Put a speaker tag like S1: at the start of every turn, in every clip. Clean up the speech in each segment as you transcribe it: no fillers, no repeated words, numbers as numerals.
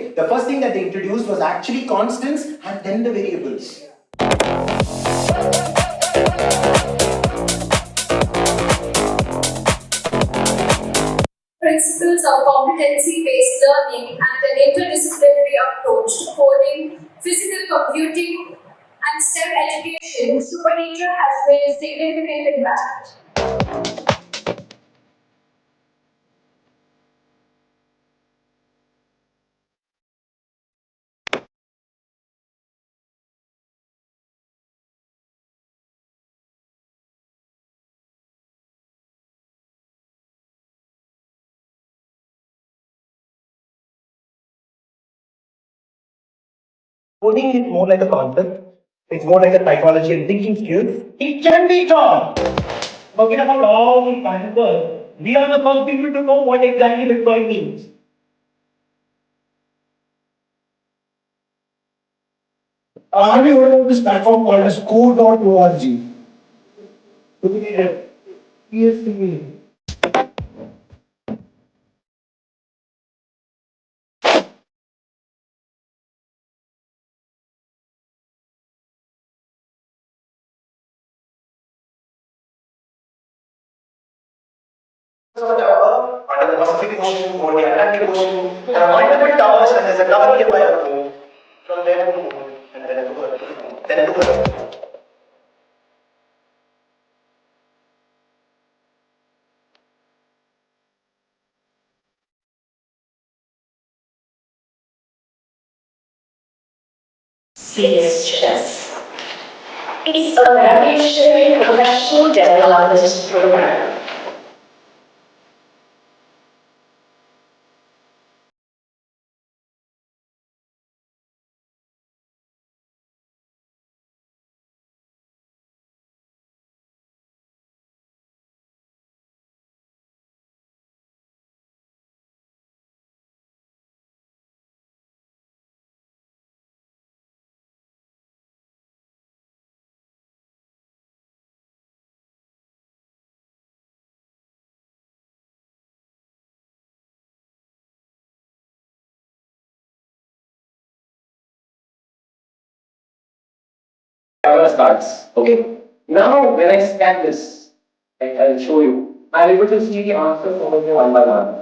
S1: Okay, the first thing that they introduced was actually constants and then the variables.
S2: Principles of competency-based learning and an interdisciplinary approach to coding, physical computing, and STEM education, Super Nature has made a significant impact.
S1: Coding is more like a concept. It's more like a psychology and thinking skills. It can be taught. Talking about all these principles, we are the first people to know what exactly Bitcoin means. Have you heard of this platform called as code.org? PSC. Tower, under the Pacific Ocean or the Atlantic Ocean, there are multiple towers and there's a tower nearby at home. From there to the moon, and then to Earth, then to Earth.
S3: CBSE is a revolutionary professional development program.
S4: Starts. Okay. Now when I scan this, I'll show you. I'm able to see the answer over here one by one.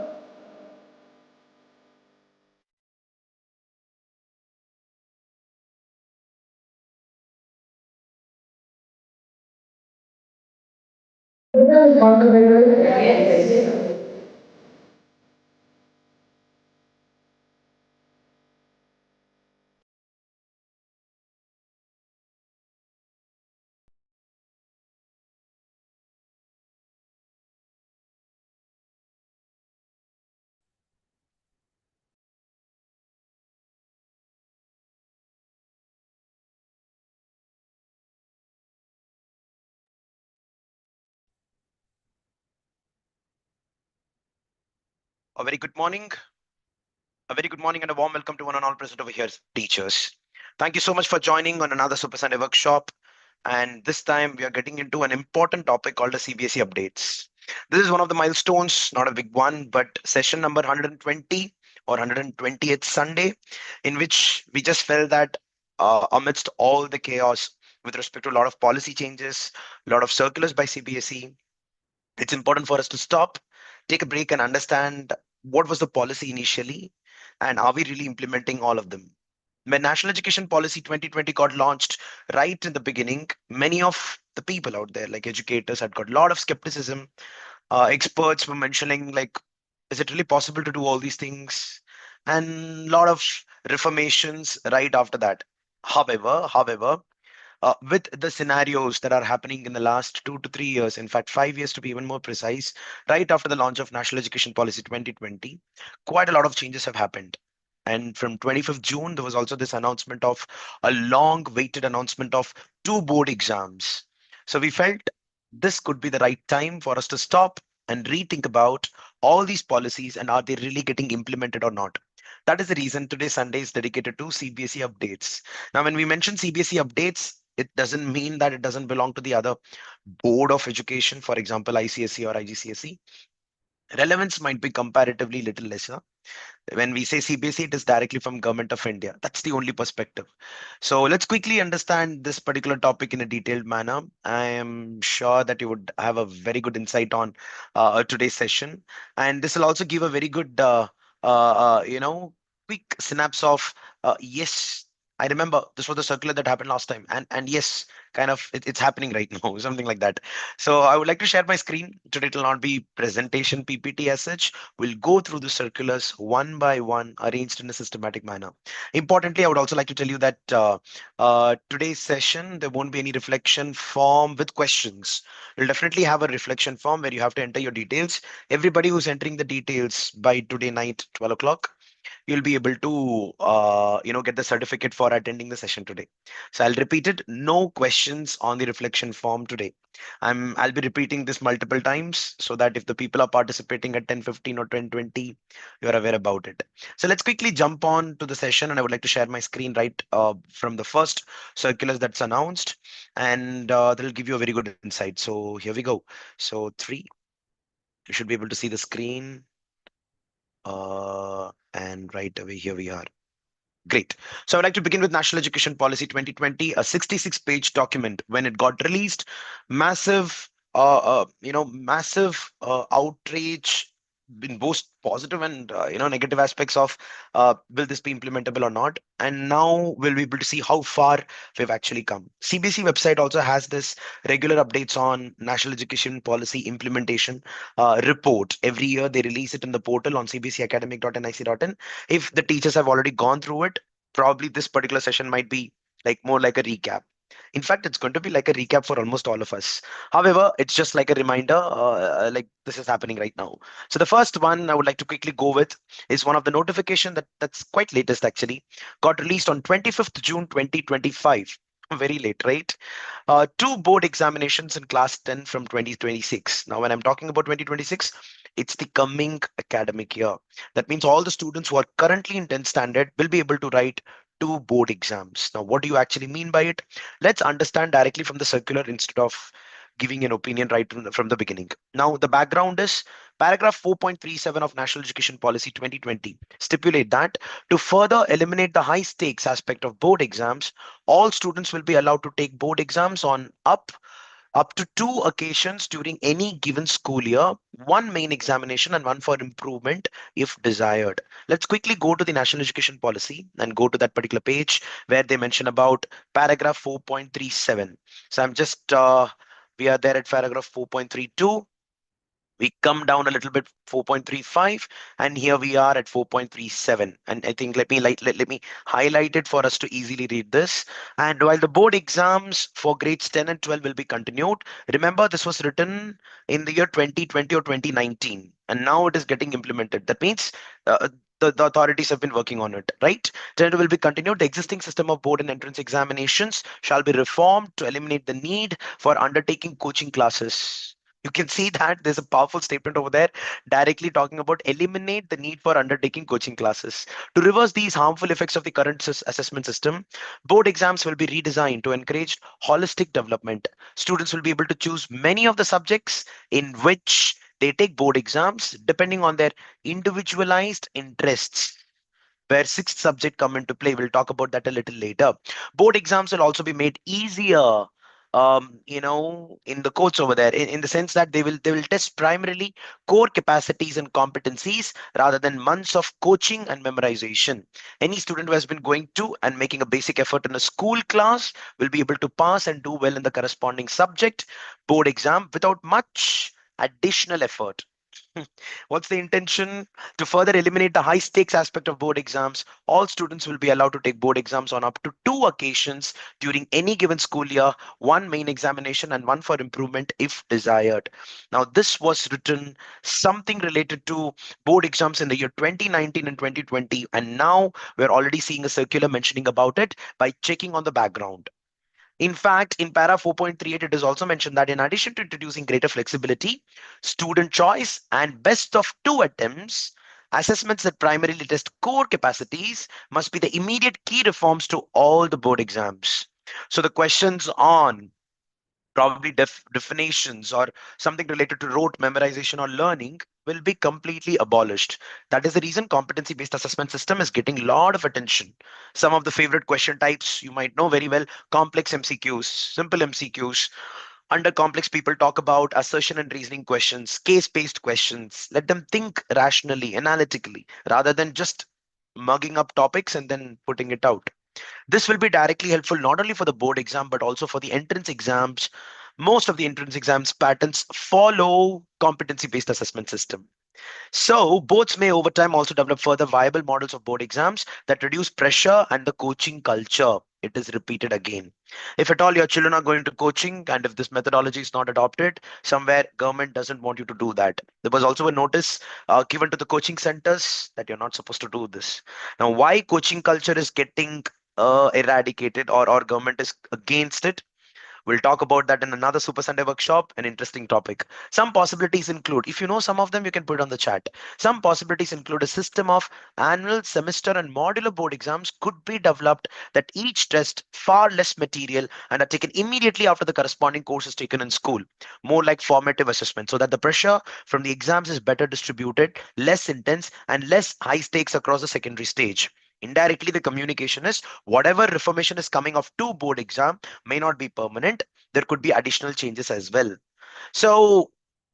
S5: A very good morning. A very good morning and a warm welcome to one and all present over here, teachers. Thank you so much for joining on another Super Sunday workshop. And this time we are getting into an important topic called the CBSE updates. This is one of the milestones, not a big one, but session number 120 or 120th Sunday, in which we just felt that amidst all the chaos with respect to a lot of policy changes, a lot of circulars by CBSE, it's important for us to stop, take a break, and understand what was the policy initially, and are we really implementing all of them. When National Education Policy 2020 got launched right in the beginning, many of the people out there, like educators, had got a lot of skepticism. Experts were mentioning, like, is it really possible to do all these things? And a lot of reformations right after that. However, with the scenarios that are happening in the last 2 to 3 years, in fact, 5 years to be even more precise, right after the launch of National Education Policy 2020, quite a lot of changes have happened. And from 25th June, there was also this announcement of a long waited announcement of 2 board exams. So we felt this could be the right time for us to stop and rethink about all these policies and are they really getting implemented or not. That is the reason today Sunday is dedicated to CBSE updates. Now, when we mention CBSE updates, it doesn't mean that it doesn't belong to the other board of education, for example, ICSE or IGCSE. Relevance might be comparatively little lesser. When we say CBSE, it is directly from Government of India. That's the only perspective. So let's quickly understand this particular topic in a detailed manner. I am sure that you would have a very good insight on today's session, and this will also give a very good, quick synapse of yes. I remember this was the circular that happened last time, and yes, kind of it's happening right now, something like that. So I would like to share my screen today. It will not be presentation PPT as such. We'll go through the circulars one by one, arranged in a systematic manner. Importantly, I would also like to tell you that today's session, there won't be any reflection form with questions. You'll definitely have a reflection form where you have to enter your details. Everybody who's entering the details by today night, 12 o'clock, you'll be able to get the certificate for attending the session today. So I'll repeat it: no questions on the reflection form today. I'll be repeating this multiple times so that if the people are participating at 10:15 or 10:20, you're aware about it. So let's quickly jump on to the session, and I would like to share my screen right from the first circulars that's announced, and that'll give you a very good insight. So here we go. So three, you should be able to see the screen, and right away here we are. Great. So I'd like to begin with National Education Policy 2020, a 66-page document. When it got released, massive, massive outrage in both positive and negative aspects of will this be implementable or not. And now we'll be able to see how far we've actually come. CBSE website also has this regular updates on National Education Policy implementation report. Every year they release it in the portal on cbseacademic.nic.in. If the teachers have already gone through it, probably this particular session might be like more like a recap. In fact, it's going to be like a recap for almost all of us. However, it's just like a reminder, like this is happening right now. So the first one I would like to quickly go with is one of the notification that's quite latest actually. Got released on 25th June 2025. Very late, right? Two board examinations in class 10 from 2026. Now, when I'm talking about 2026, it's the coming academic year. That means all the students who are currently in 10th standard will be able to write two board exams. Now, what do you actually mean by it? Let's understand directly from the circular instead of giving an opinion right from the beginning. Now, the background is paragraph 4.37 of National Education Policy 2020 stipulate that to further eliminate the high stakes aspect of board exams, all students will be allowed to take board exams on up to two occasions during any given school year, one main examination and one for improvement if desired. Let's quickly go to the National Education Policy and go to that particular page where they mention about paragraph 4.37. So I'm just, we are there at paragraph 4.32. We come down a little bit, 4.35, and here we are at 4.37. And I think let me highlight it for us to easily read this. And while the board exams for grades 10 and 12 will be continued, remember this was written in the year 2020 or 2019, and now it is getting implemented. That means the authorities have been working on it, right? Then it will be continued. The existing system of board and entrance examinations shall be reformed to eliminate the need for undertaking coaching classes. You can see that there's a powerful statement over there directly talking about eliminate the need for undertaking coaching classes. To reverse these harmful effects of the current assessment system, board exams will be redesigned to encourage holistic development. Students will be able to choose many of the subjects in which they take board exams depending on their individualized interests, where sixth subject come into play. We'll talk about that a little later. Board exams will also be made easier, in the course over there, in the sense that they will test primarily core capacities and competencies rather than months of coaching and memorization. Any student who has been going to and making a basic effort in a school class will be able to pass and do well in the corresponding subject board exam without much additional effort. What's the intention? To further eliminate the high stakes aspect of board exams, all students will be allowed to take board exams on up to two occasions during any given school year, one main examination and one for improvement if desired. Now, this was written something related to board exams in the year 2019 and 2020, and now we're already seeing a circular mentioning about it by checking on the background. In fact, in para 4.38, it is also mentioned that in addition to introducing greater flexibility, student choice, and best of two attempts, assessments that primarily test core capacities must be the immediate key reforms to all the board exams. So the questions on probably definitions or something related to rote memorization or learning will be completely abolished. That is the reason competency-based assessment system is getting a lot of attention. Some of the favorite question types you might know very well: complex MCQs, simple MCQs. Under complex, people talk about assertion and reasoning questions, case-based questions. Let them think rationally, analytically, rather than just mugging up topics and then putting it out. This will be directly helpful not only for the board exam but also for the entrance exams. Most of the entrance exams patterns follow competency based assessment system. So boards may over time also develop further viable models of board exams that reduce pressure and the coaching culture. It is repeated again. If at all your children are going to coaching and if this methodology is not adopted, somewhere government doesn't want you to do that. There was also a notice given to the coaching centers that you're not supposed to do this. Now, why coaching culture is getting eradicated or government is against it? We'll talk about that in another Super Sunday workshop, an interesting topic. Some possibilities include, if you know some of them, you can put it on the chat. Some possibilities include a system of annual, semester, and modular board exams could be developed that each test far less material and are taken immediately after the corresponding course is taken in school. More like formative assessment, so that the pressure from the exams is better distributed, less intense, and less high stakes across the secondary stage. Indirectly, the communication is whatever reformation is coming of two board exam may not be permanent. There could be additional changes as well. So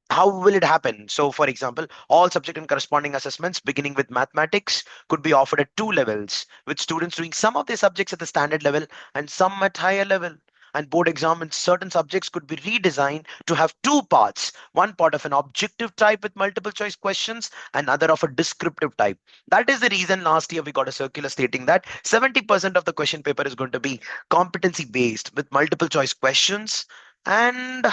S5: how will it happen? So for example, all subject and corresponding assessments beginning with mathematics could be offered at two levels, with students doing some of their subjects at the standard level and some at higher level. And board exam in certain subjects could be redesigned to have two parts: one part of an objective type with multiple choice questions and other of a descriptive type. That is the reason last year we got a circular stating that 70% of the question paper is going to be competency based with multiple choice questions, and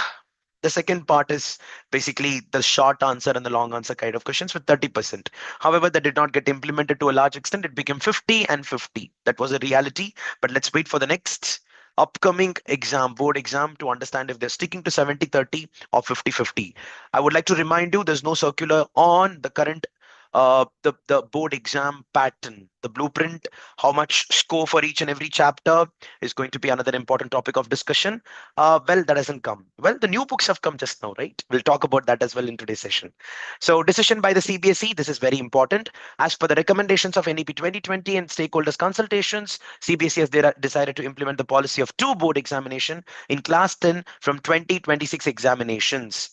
S5: the second part is basically the short answer and the long answer kind of questions with 30%. However, that did not get implemented to a large extent. It became 50 and 50. That was a reality. But let's wait for the next upcoming exam, board exam, to understand if they're sticking to 70-30 or 50-50. I would like to remind you there's no circular on the current the board exam pattern, the blueprint. How much score for each and every chapter is going to be another important topic of discussion. Well, that hasn't come. Well, the new books have come just now, right? We'll talk about that as well in today's session. So decision by the CBSE, this is very important. As per the recommendations of NEP 2020 and stakeholders consultations, CBSE has decided to implement the policy of two board examination in class 10 from 2026 examinations.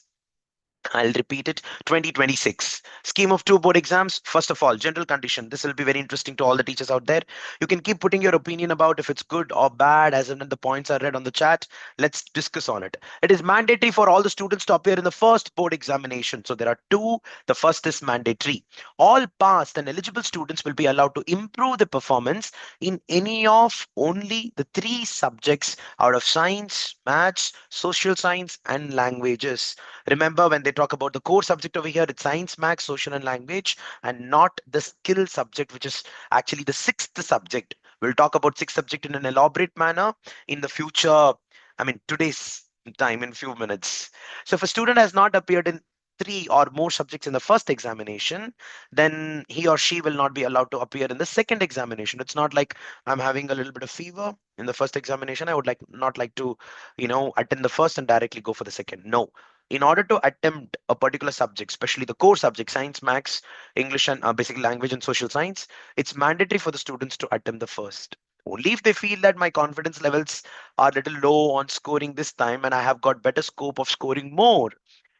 S5: I'll repeat it: 2026. Scheme of two board exams. First of all, general condition. This will be very interesting to all the teachers out there. You can keep putting your opinion about if it's good or bad as and when the points are read on the chat. Let's discuss on it. It is mandatory for all the students to appear in the first board examination. So there are two. The first is mandatory. All passed and eligible students will be allowed to improve the performance in any of only the three subjects out of science, maths, social science, and languages. Remember, when they talk about the core subject over here, it's science, maths, social, and language, and not the skill subject, which is actually the sixth subject. We'll talk about sixth subject in an elaborate manner in the future. I mean, today's time in few minutes. So if a student has not appeared in three or more subjects in the first examination, then he or she will not be allowed to appear in the second examination. It's not like I'm having a little bit of fever in the first examination. I would not like to, attend the first and directly go for the second. No, in order to attempt a particular subject, especially the core subject, science, maths, English, and basic language and social science, it's mandatory for the students to attempt the first. Only if they feel that my confidence levels are a little low on scoring this time and I have got better scope of scoring more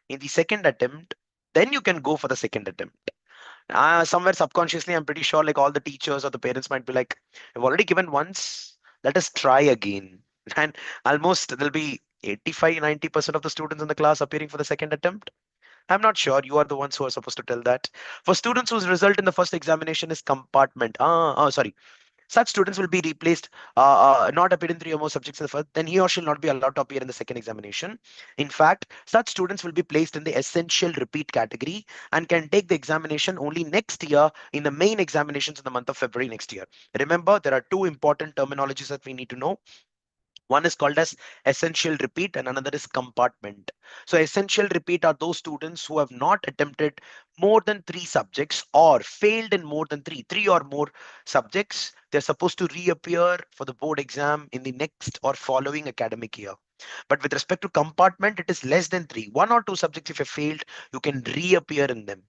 S5: in the second attempt, then you can go for the second attempt. Somewhere subconsciously, I'm pretty sure like all the teachers or the parents might be like, I've already given once, let us try again. And almost there'll be 85-90% of the students in the class appearing for the second attempt. I'm not sure. You are the ones who are supposed to tell that. For students whose result in the first examination is compartment, sorry, such students will be replaced, not appear in three or more subjects in the first, then he or she will not be allowed to appear in the second examination. In fact, such students will be placed in the essential repeat category and can take the examination only next year in the main examinations in the month of February next year. Remember, there are two important terminologies that we need to know. One is called as essential repeat and another is compartment. So essential repeat are those students who have not attempted more than three subjects or failed in more than three or more subjects. They're supposed to reappear for the board exam in the next or following academic year. But with respect to compartment, it is less than three. One or two subjects, if you failed, you can reappear in them.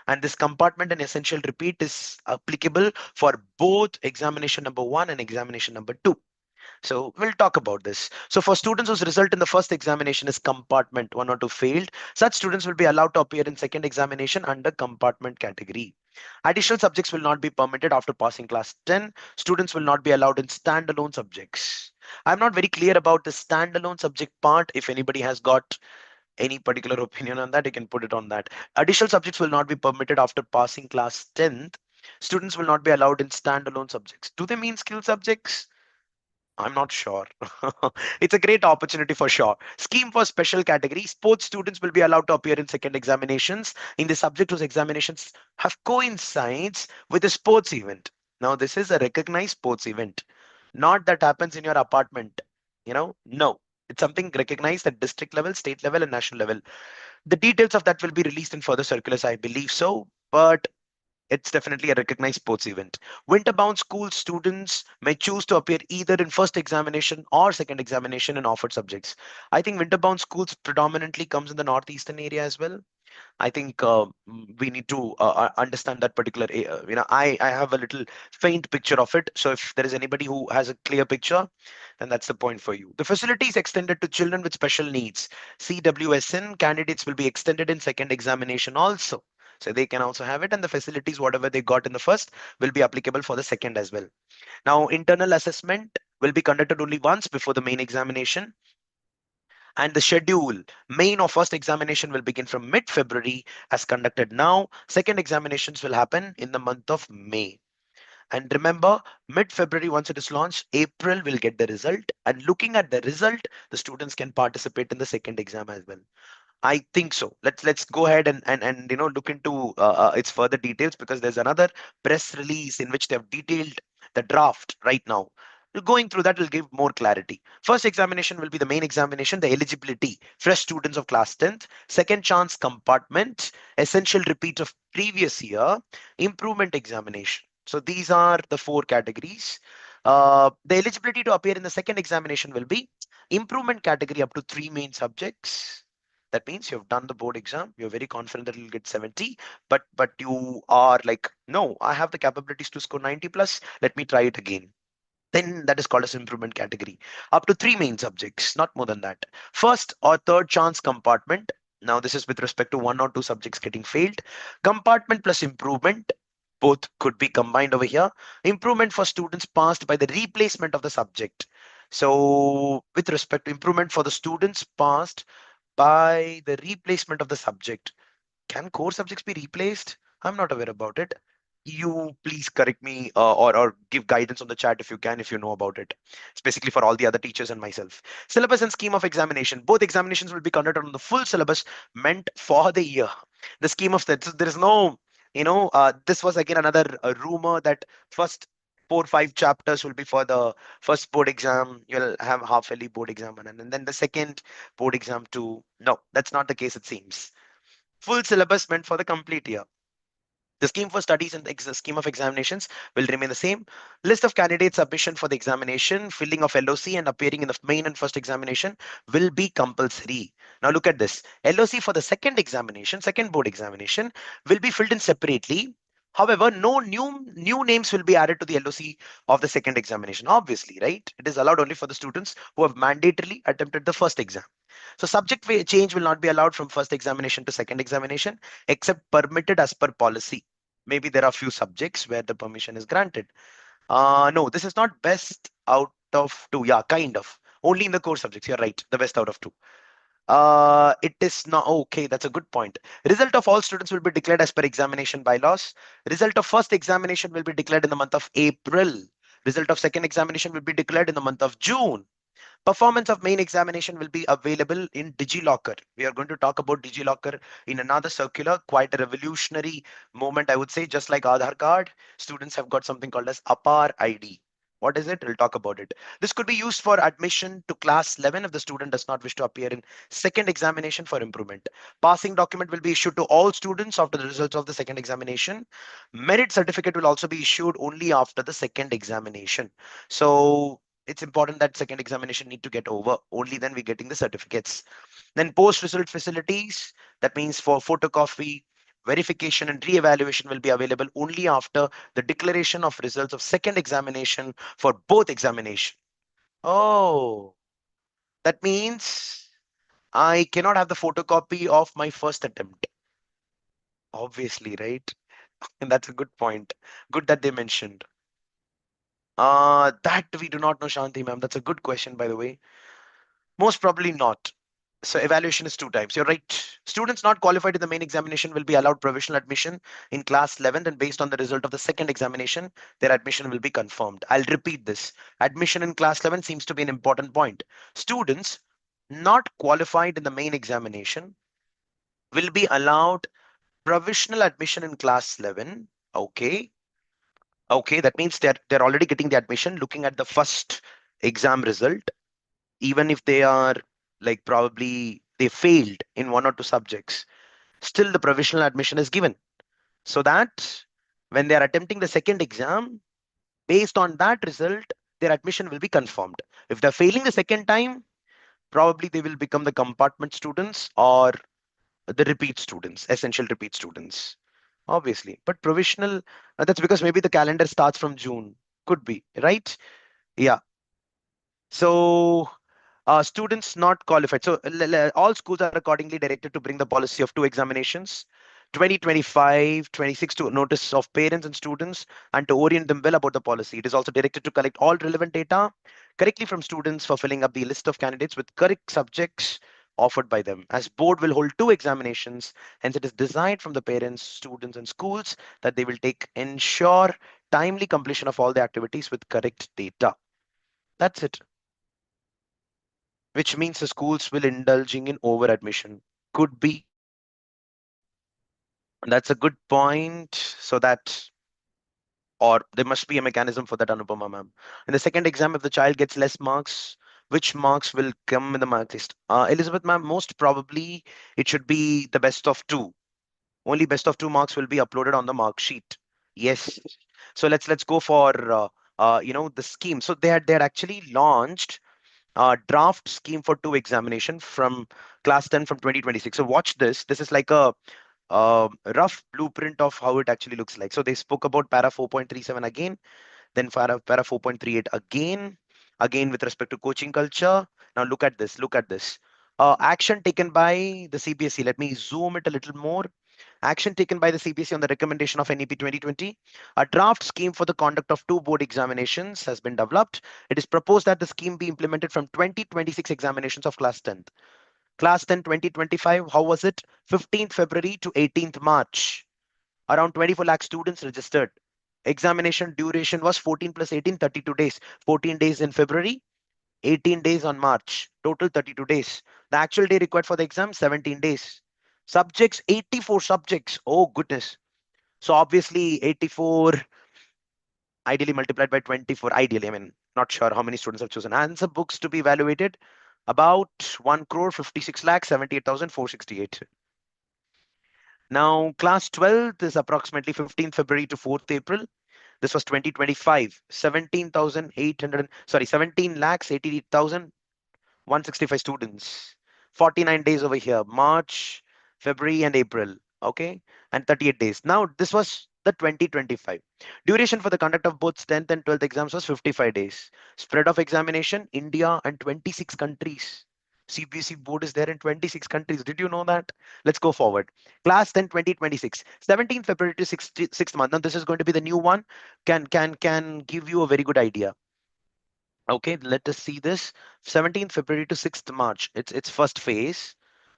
S5: And this compartment and essential repeat is applicable for both examination number 1 and examination number 2. So we'll talk about this. So for students whose result in the first examination is compartment 1 or 2 failed, such students will be allowed to appear in second examination under compartment category. Additional subjects will not be permitted after passing class 10. Students will not be allowed in standalone subjects. I'm not very clear about the standalone subject part. If anybody has got any particular opinion on that, you can put it on that. Additional subjects will not be permitted after passing class 10th. Students will not be allowed in standalone subjects. Do they mean skill subjects? I'm not sure. It's a great opportunity for sure. Scheme for special category. Sports students will be allowed to appear in second examinations in the subject whose examinations have coincides with a sports event. Now, this is a recognized sports event, not that happens in your apartment. No. It's something recognized at district level, state level, and national level. The details of that will be released in further circulars, I believe so. But it's definitely a recognized sports event. Winter-bound school students may choose to appear either in first examination or second examination in offered subjects. I think winter-bound schools predominantly comes in the northeastern area as well. I think we need to understand that particular. I have a little faint picture of it. So if there is anybody who has a clear picture, then that's the point for you. The facility is extended to children with special needs. CWSN candidates will be extended in second examination also. So they can also have it, and the facilities, whatever they got in the first, will be applicable for the second as well. Now, internal assessment will be conducted only once before the main examination. And the schedule, main or first examination will begin from mid-February as conducted now. Second examinations will happen in the month of May. And remember, mid-February, once it is launched, April will get the result. And looking at the result, the students can participate in the second exam as well. I think so. Let's go ahead and look into its further details, because there's another press release in which they have detailed the draft right now. Going through that will give more clarity. First examination will be the main examination, the eligibility, fresh students of class 10th, second chance compartment, essential repeat of previous year, improvement examination. So these are the 4 categories. The eligibility to appear in the second examination will be improvement category up to 3 main subjects. That means you've done the board exam, you're very confident that you'll get 70, but you are like, no, I have the capabilities to score 90 plus, let me try it again. Then that is called as improvement category. Up to 3 main subjects, not more than that. First or third chance compartment. Now this is with respect to 1 or 2 subjects getting failed. Compartment plus improvement, both could be combined over here. Improvement for students passed by the replacement of the subject. So with respect to improvement for the students passed by the replacement of the subject. Can core subjects be replaced? I'm not aware about it. You please correct me, or give guidance on the chat if you can, if you know about it. It's basically for all the other teachers and myself. Syllabus and scheme of examination. Both examinations will be conducted on the full syllabus meant for the year. The scheme of that, there is no, this was again another rumor that first 4 or 5 chapters will be for the first board exam. You'll have half yearly board exam, and then the second board exam too. No, that's not the case, it seems. Full syllabus meant for the complete year. The scheme for studies and the scheme of examinations will remain the same. List of candidates submission for the examination, filling of LOC and appearing in the main and first examination will be compulsory. Now look at this. LOC for the second examination, second board examination, will be filled in separately. However, no new names will be added to the LOC of the second examination. Obviously, right? It is allowed only for the students who have mandatorily attempted the first exam. So subject change will not be allowed from first examination to second examination, except permitted as per policy. Maybe there are few subjects where the permission is granted. No, this is not best out of 2. Yeah, kind of. Only in the core subjects. You're right. The best out of 2. It is not okay. That's a good point. Result of all students will be declared as per examination bylaws. Result of first examination will be declared in the month of April. Result of second examination will be declared in the month of June. Performance of main examination will be available in DigiLocker. We are going to talk about DigiLocker in another circular, quite a revolutionary moment, I would say. Just like Aadhaar card, students have got something called as APAR ID. What is it? We'll talk about it. This could be used for admission to class 11 if the student does not wish to appear in second examination for improvement. Passing document will be issued to all students after the results of the second examination. Merit certificate will also be issued only after the second examination. So it's important that second examination need to get over. Only then we're getting the certificates. Then post result facilities. That means for photocopy, verification and re-evaluation will be available only after the declaration of results of second examination for both examination. Oh, that means I cannot have the photocopy of my first attempt. Obviously, right? And that's a good point. Good that they mentioned. That we do not know, Shanti ma'am. That's a good question, by the way. Most probably not. So evaluation is 2 times. You're right. Students not qualified in the main examination will be allowed provisional admission in class 11th, and based on the result of the second examination, their admission will be confirmed. I'll repeat this. Admission in class 11 seems to be an important point. Students not qualified in the main examination will be allowed provisional admission in class 11. Okay. Okay, that means they're already getting the admission looking at the first exam result, even if they are like probably they failed in 1 or 2 subjects, still the provisional admission is given, so that when they are attempting the second exam, based on that result, their admission will be confirmed. If they're failing the second time, probably they will become the compartment students or the repeat students, essential repeat students, obviously. But provisional, that's because maybe the calendar starts from June, could be, right? Yeah. So students not qualified. So all schools are accordingly directed to bring the policy of 2 examinations, 2025, 26 to notice of parents and students and to orient them well about the policy. It is also directed to collect all relevant data correctly from students for filling up the list of candidates with correct subjects offered by them. As board will hold 2 examinations, hence it is designed from the parents, students and schools that they will take ensure timely completion of all the activities with correct data. That's it, which means the schools will indulging in over admission. Could be. That's a good point. So that, or there must be a mechanism for that, Anupama ma'am. In the second exam, if the child gets less marks, which marks will come in the mark list? Elizabeth ma'am, most probably it should be the best of two. Only best of 2 marks will be uploaded on the mark sheet. Yes. So let's go for the scheme. So they had actually launched draft scheme for 2 examination from class 10 from 2026. So watch this. This is like a rough blueprint of how it actually looks like. So they spoke about para 4.37 again, then para 4.38 again with respect to coaching culture. Now look at this. Look at this. Action taken by the CBSE. Let me zoom it a little more. Action taken by the CBSE on the recommendation of NEP 2020. A draft scheme for the conduct of 2 board examinations has been developed. It is proposed that the scheme be implemented from 2026 examinations of class 10th. Class 10 2025, how was it? 15th February to 18th March. Around 24 lakh students registered. Examination duration was 14 plus 18, 32 days. 14 days in February, 18 days on March. Total 32 days. The actual day required for the exam, 17 days. Subjects, 84 subjects. Oh, goodness. So obviously 84 ideally multiplied by 24. Ideally, I mean, not sure how many students have chosen. Answer books to be evaluated, about 1 crore 56 lakh 78,468. Now, class 12th is approximately 15th February to 4th April. This was 2025, 17,800, sorry, 17 lakhs 88,165 students. 49 days over here, March, February, and April. Okay, and 38 days. Now, this was the 2025. Duration for the conduct of both 10th and 12th exams was 55 days. Spread of examination, India and 26 countries. CBSE board is there in 26 countries. Did you know that? Let's go forward. Class 10 2026, 17th February to 6th month. Now, this is going to be the new one. Can give you a very good idea. Okay, let us see this. 17th February to 6th March. It's first phase.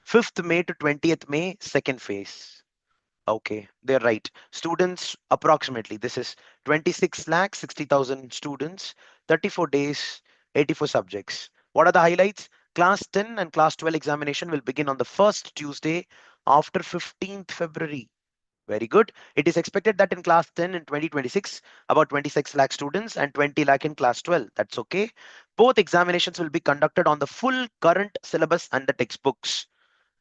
S5: 5th May to 20th May, second phase. Okay, they're right. Students approximately. This is 26 lakh 60,000 students, 34 days, 84 subjects. What are the highlights? Class 10 and class 12 examination will begin on the first Tuesday after 15th February. Very good. It is expected that in class 10 in 2026, about 26 lakh students and 20 lakh in class 12. That's okay. Both examinations will be conducted on the full current syllabus and the textbooks.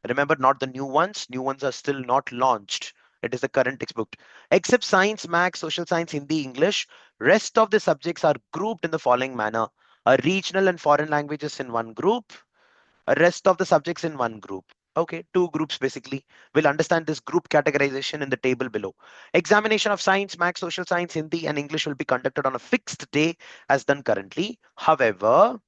S5: Remember, not the new ones. New ones are still not launched. It is the current textbook. Except science, maths, social science, Hindi, English, rest of the subjects are grouped in the following manner. A regional and foreign languages in one group, a rest of the subjects in one group. Okay, two groups basically. We'll understand this group categorization in the table below. Examination of science, maths, social science, Hindi, and English will be conducted on a fixed day as done currently. However,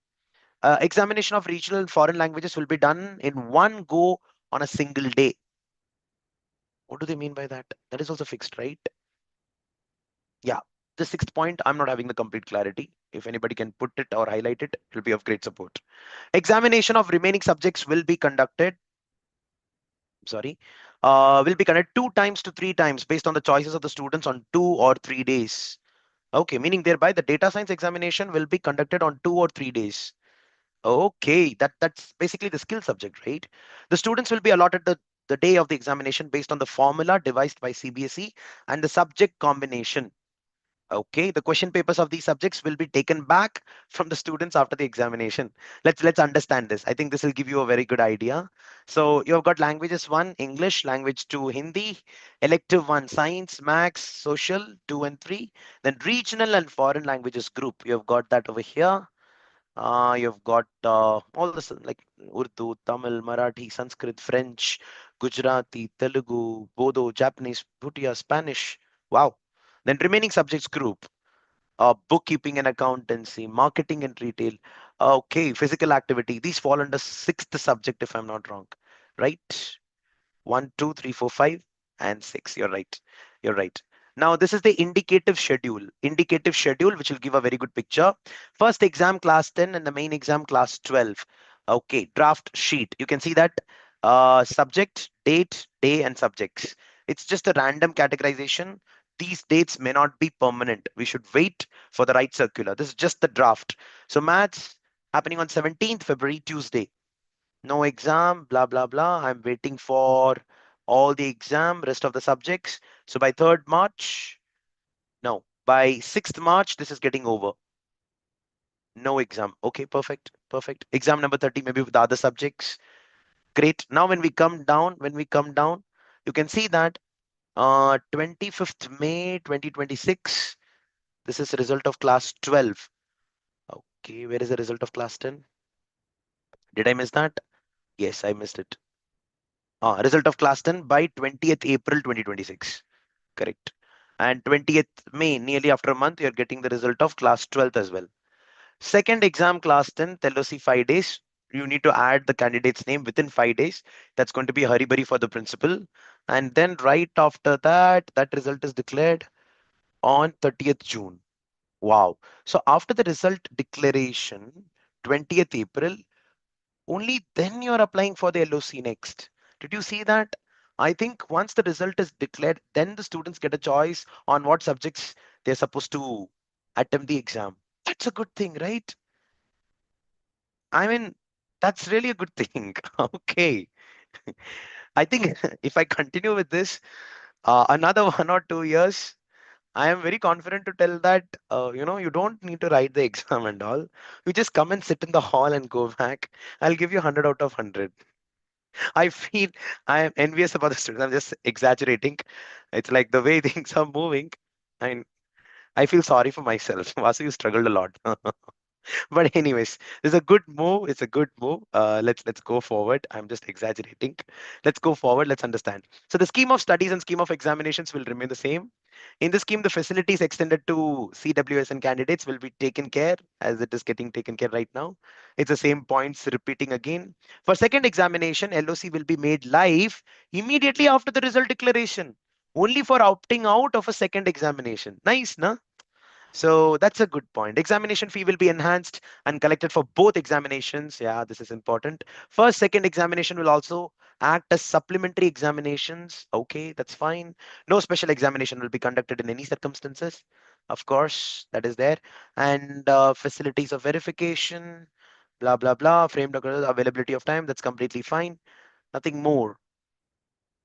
S5: examination of regional and foreign languages will be done in one go on a single day. What do they mean by that? That is also fixed, right? Yeah. The sixth point, I'm not having the complete clarity. If anybody can put it or highlight it, it will be of great support. Examination of remaining subjects will be conducted, sorry, will be conducted 2 times to 3 times based on the choices of the students on 2 or 3 days. Okay, meaning thereby the data science examination will be conducted on 2 or 3 days. Okay, that's basically the skill subject, right? The students will be allotted the day of the examination based on the formula devised by CBSE and the subject combination. Okay, the question papers of these subjects will be taken back from the students after the examination. Let's understand this. I think this will give you a very good idea. So you've got languages one, English, language two, Hindi, elective one, science, maths, social, two and three. Then regional and foreign languages group. You've got that over here. You've got all this like Urdu, Tamil, Marathi, Sanskrit, French, Gujarati, Telugu, Bodo, Japanese, Bhutia, Spanish. Wow. Then remaining subjects group, bookkeeping and accountancy, marketing and retail. Okay, physical activity. These fall under sixth subject if I'm not wrong, right? 1, 2, 3, 4, 5, and 6. You're right. You're right. Now, this is the indicative schedule. Indicative schedule, which will give a very good picture. First exam class 10 and the main exam class 12. Okay, draft sheet. You can see that subject, date, day, and subjects. It's just a random categorization. These dates may not be permanent. We should wait for the right circular. This is just the draft. So maths happening on 17th February, Tuesday. No exam, blah, blah, blah. I'm waiting for all the exam, rest of the subjects. So by 3rd March, no, by 6th March, this is getting over. No exam. Okay, perfect, perfect. Exam number 30, maybe with the other subjects. Great. Now when we come down, you can see that 25th May 2026, this is the result of class 12. Okay, where is the result of class 10? Did I miss that? Yes, I missed it. Result of class 10 by 20th April 2026. Correct. And 20th May, nearly after a month, you're getting the result of class 12th as well. Second exam, class 10th, LOC 5 days. You need to add the candidate's name within 5 days. That's going to be a hurry for the principal. And then right after that, that result is declared on 30th June. Wow. So after the result declaration, 20th April, only then you're applying for the LOC next. Did you see that? I think once the result is declared, then the students get a choice on what subjects they're supposed to attempt the exam. That's a good thing, right? I mean, that's really a good thing. Okay. I think if I continue with this, another 1 or 2 years, I am very confident to tell that, you don't need to write the exam and all. You just come and sit in the hall and go back. I'll give you 100 out of 100. I feel I am envious about the students. I'm just exaggerating. It's like the way things are moving. And I feel sorry for myself. Vasu, you struggled a lot. But anyways, it's a good move. It's a good move. Let's go forward. I'm just exaggerating. Let's go forward. Let's understand. So the scheme of studies and scheme of examinations will remain the same. In the scheme, the facilities extended to CWSN candidates will be taken care as it is getting taken care right now. It's the same points repeating again. For second examination, LOC will be made live immediately after the result declaration. Only for opting out of a second examination. Nice, na? So that's a good point. Examination fee will be enhanced and collected for both examinations. Yeah, this is important. First, second examination will also act as supplementary examinations. Okay, that's fine. No special examination will be conducted in any circumstances. Of course, that is there. And facilities of verification, blah, blah, blah, framed availability of time. That's completely fine. Nothing more.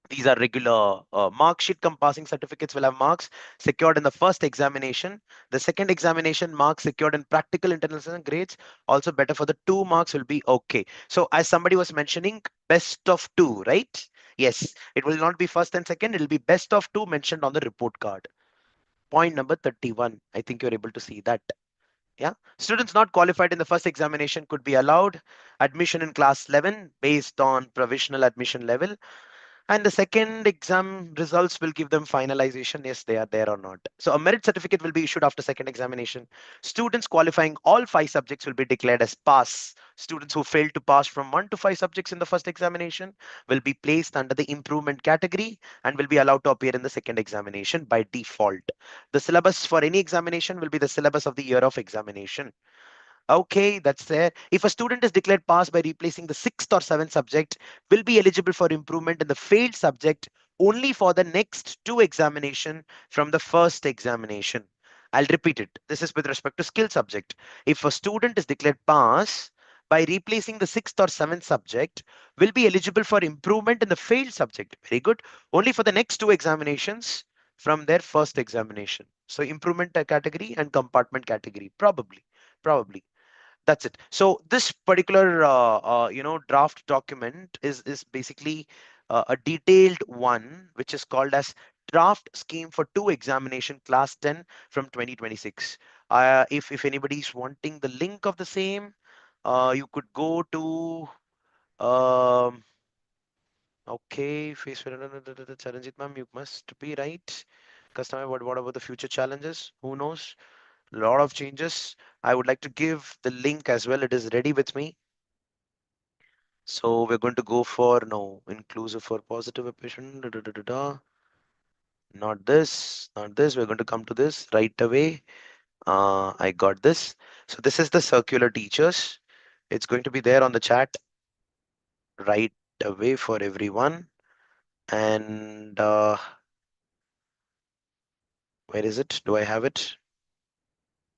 S5: These are regular mark sheet passing certificates will have marks secured in the first examination. The second examination marks secured in practical internal grades. Also better for the 2 marks will be okay. So as somebody was mentioning, best of two, right? Yes, it will not be first and second. It will be best of two mentioned on the report card. Point number 31. I think you're able to see that. Yeah, students not qualified in the first examination could be allowed admission in class 11 based on provisional admission level, and the second exam results will give them finalization, yes, they are there or not. So a merit certificate will be issued after second examination. Students qualifying all five subjects will be declared as pass. Students who failed to pass from 1 to 5 subjects in the first examination will be placed under the improvement category and will be allowed to appear in the second examination by default. The syllabus for any examination will be the syllabus of the year of examination. Okay, that's there. If a student is declared pass by replacing the sixth or seventh subject, will be eligible for improvement in the failed subject only for the next two examination from the first examination. I'll repeat it. This is with respect to skill subject. If a student is declared pass by replacing the sixth or seventh subject, will be eligible for improvement in the failed subject. Very good. Only for the next two examinations from their first examination. So improvement category and compartment category, probably. That's it. So this particular draft document is basically a detailed one which is called as draft scheme for two examination class 10 from 2026. If anybody is wanting the link of the same, you could go to um, okay, face Charanjit ma'am, you must be right. Customer, what about the future challenges? Who knows? Lot of changes. I would like to give the link as well. It is ready with me. So we're going to go for no inclusive for positive option. Not this, not this. We're going to come to this right away. I got this. So this is the circular teachers. It's going to be there on the chat right away for everyone. And where is it? Do I have it?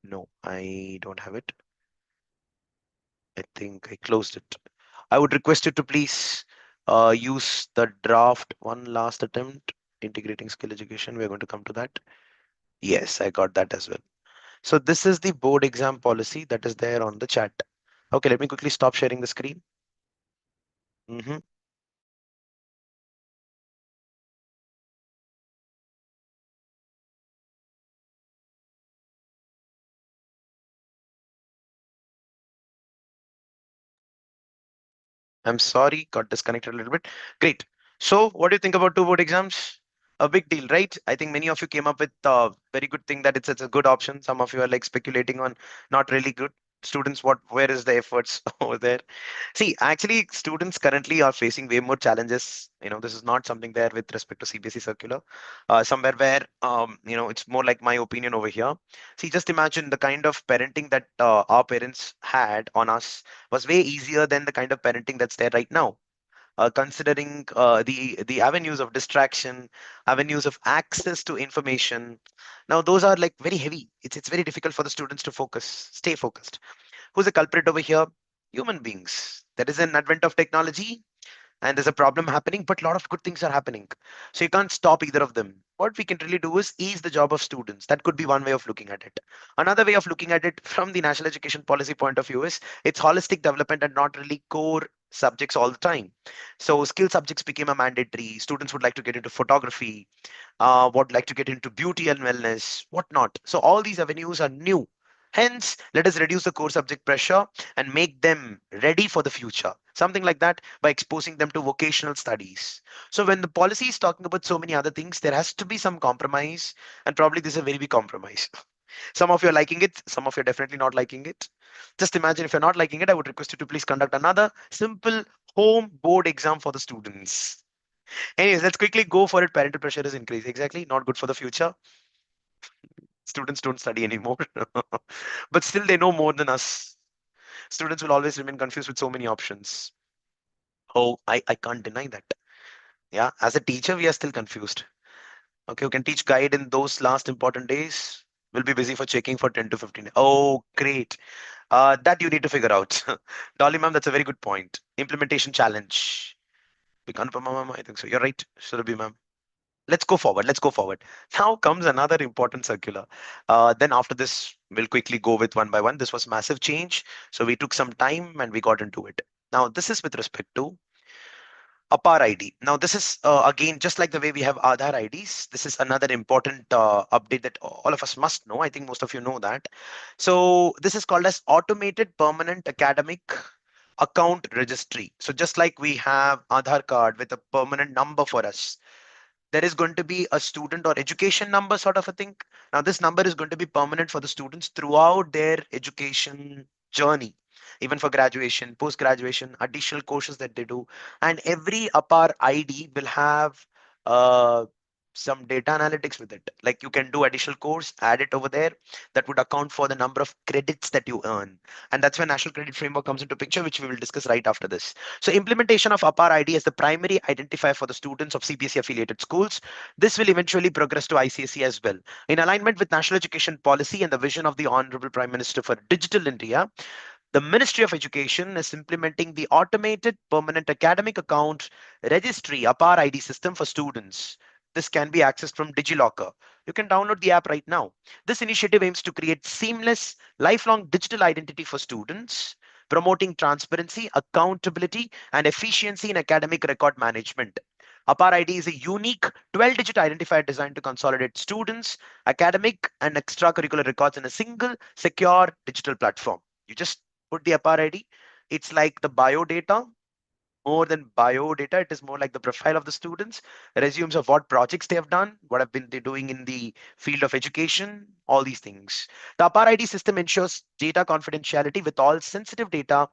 S5: No, I don't have it. I think I closed it. I would request you to please use the draft one last attempt, integrating skill education. We're going to come to that. Yes, I got that as well. So this is the board exam policy that is there on the chat. Okay, let me quickly stop sharing the screen. Mhm. I'm sorry, got disconnected a little bit. Great. So, what do you think about two board exams? A big deal, right? I think many of you came up with a very good thing that it's a good option. Some of you are like speculating on not really good. Students, where is the efforts over there? See, actually, students currently are facing way more challenges. This is not something there with respect to CBSE circular. Somewhere where, it's more like my opinion over here. See, just imagine the kind of parenting that our parents had on us was way easier than the kind of parenting that's there right now. Considering the avenues of distraction, avenues of access to information, now those are like very heavy. It's very difficult for the students to stay focused. Who's the culprit over here? Human beings. There is an advent of technology and there's a problem happening, but a lot of good things are happening. So you can't stop either of them. What we can really do is ease the job of students. That could be one way of looking at it. Another way of looking at it from the national education policy point of view is it's holistic development and not really core subjects all the time. So skill subjects became a mandatory. Students would like to get into photography, would like to get into beauty and wellness, whatnot. So all these avenues are new. Hence, let us reduce the core subject pressure and make them ready for the future. Something like that by exposing them to vocational studies. So when the policy is talking about so many other things, there has to be some compromise, and probably this is a very big compromise. Some of you are liking it, some of you are definitely not liking it. Just imagine if you're not liking it, I would request you to please conduct another simple home board exam for the students. Anyways, let's quickly go for it. Parental pressure is increasing. Exactly, not good for the future. Students don't study anymore, but still they know more than us. Students will always remain confused with so many options. Oh, I can't deny that. Yeah, as a teacher, we are still confused. Okay, who can teach guide in those last important days? We'll be busy for checking for 10 to 15 days. Oh, great. That you need to figure out. Dolly, ma'am, that's a very good point. Implementation challenge. We can't, ma'am, I think so. You're right, Surabhi, ma'am. Let's go forward. Let's go forward. Now comes another important circular. Then after this, we'll quickly go with one by one. This was massive change. So we took some time and we got into it. Now, this is with respect to APAR ID. Now, this is again just like the way we have Aadhaar IDs. This is another important update that all of us must know. I think most of you know that. So, this is called as Automated Permanent Academic Account Registry. So, just like we have Aadhaar card with a permanent number for us, there is going to be a student or education number sort of a thing. Now, this number is going to be permanent for the students throughout their education journey, even for graduation, post graduation, additional courses that they do. And every APAR ID will have uh, some data analytics with it. Like you can do additional course, add it over there. That would account for the number of credits that you earn. And that's where National Credit Framework comes into picture, which we will discuss right after this. So implementation of APAR ID as the primary identifier for the students of CBSE affiliated schools. This will eventually progress to ICSE as well. In alignment with national education policy and the vision of the Honorable Prime Minister for Digital India, the Ministry of Education is implementing the automated permanent academic account registry APAR ID system for students. This can be accessed from DigiLocker. You can download the app right now. This initiative aims to create seamless, lifelong digital identity for students, promoting transparency, accountability, and efficiency in academic record management. APAR ID is a unique 12-digit identifier designed to consolidate students, academic, and extracurricular records in a single, secure digital platform. You just put the APAR ID. It's like the bio data, more than bio data. It is more like the profile of the students, resumes of what projects they have done, what have been they doing in the field of education, all these things. The APAR ID system ensures data confidentiality with all sensitive data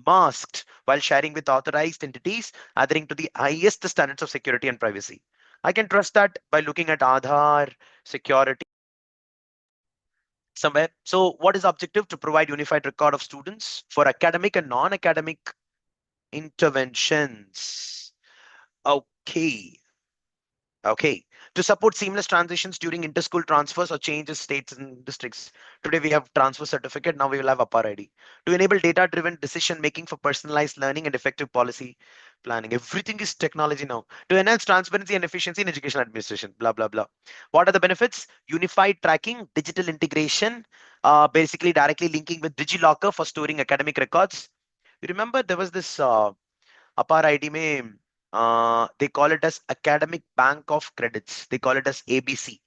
S5: masked while sharing with authorized entities, adhering to the highest standards of security and privacy. I can trust that by looking at Aadhaar security somewhere. So what is the objective? To provide unified record of students for academic and non-academic interventions. Okay. Okay. To support seamless transitions during inter-school transfers or changes states and districts. Today we have transfer certificate. Now we will have APAR ID. To enable data-driven decision making for personalized learning and effective policy planning. Everything is technology now. To enhance transparency and efficiency in education administration. Blah blah blah. What are the benefits? Unified tracking, digital integration, basically directly linking with DigiLocker for storing academic records. You remember there was this अपार ID में they call it as academic bank of credits. They call it as ABC.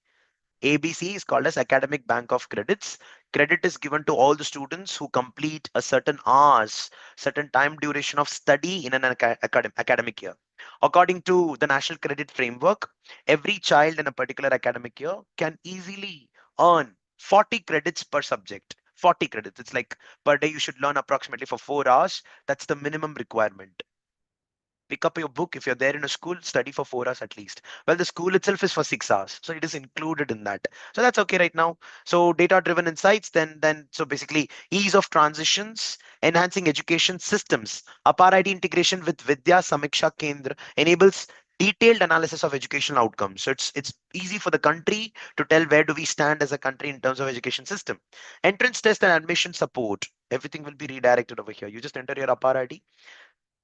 S5: ABC is called as Academic Bank of Credits. Credit is given to all the students who complete a certain hours, certain time duration of study in an academic year. According to the National Credit Framework, every child in a particular academic year can easily earn 40 credits per subject. 40 credits. It's like per day you should learn approximately for 4 hours. That's the minimum requirement. Pick up your book. If you're there in a school, study for 4 hours at least. Well, the school itself is for 6 hours, so it is included in that. So that's okay right now. So data driven insights, then so basically ease of transitions, enhancing education systems. APAR ID integration with Vidya Samiksha Kendra enables detailed analysis of educational outcomes. So it's easy for the country to tell where do we stand as a country in terms of education system. Entrance test and admission support, everything will be redirected over here. You just enter your APAR ID,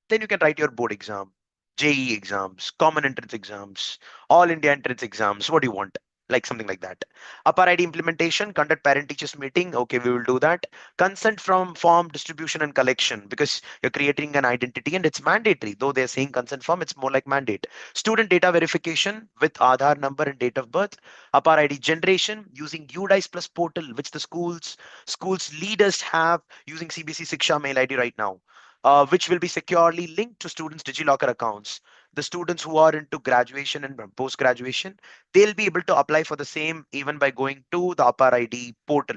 S5: then you can write your board exam, JE exams, common entrance exams, all India entrance exams. What do you want? Like something like that. Upper ID implementation, conduct parent teachers meeting. Okay, we will do that. Consent from form distribution and collection, because you're creating an identity and it's mandatory. Though they're saying consent form, it's more like mandate. Student data verification with Aadhaar number and date of birth. Upper ID generation using UDICE Plus portal, which the schools leaders have using CBC Siksha mail ID right now, which will be securely linked to students' DigiLocker accounts. The students who are into graduation and post graduation, they'll be able to apply for the same even by going to the APAR ID portal,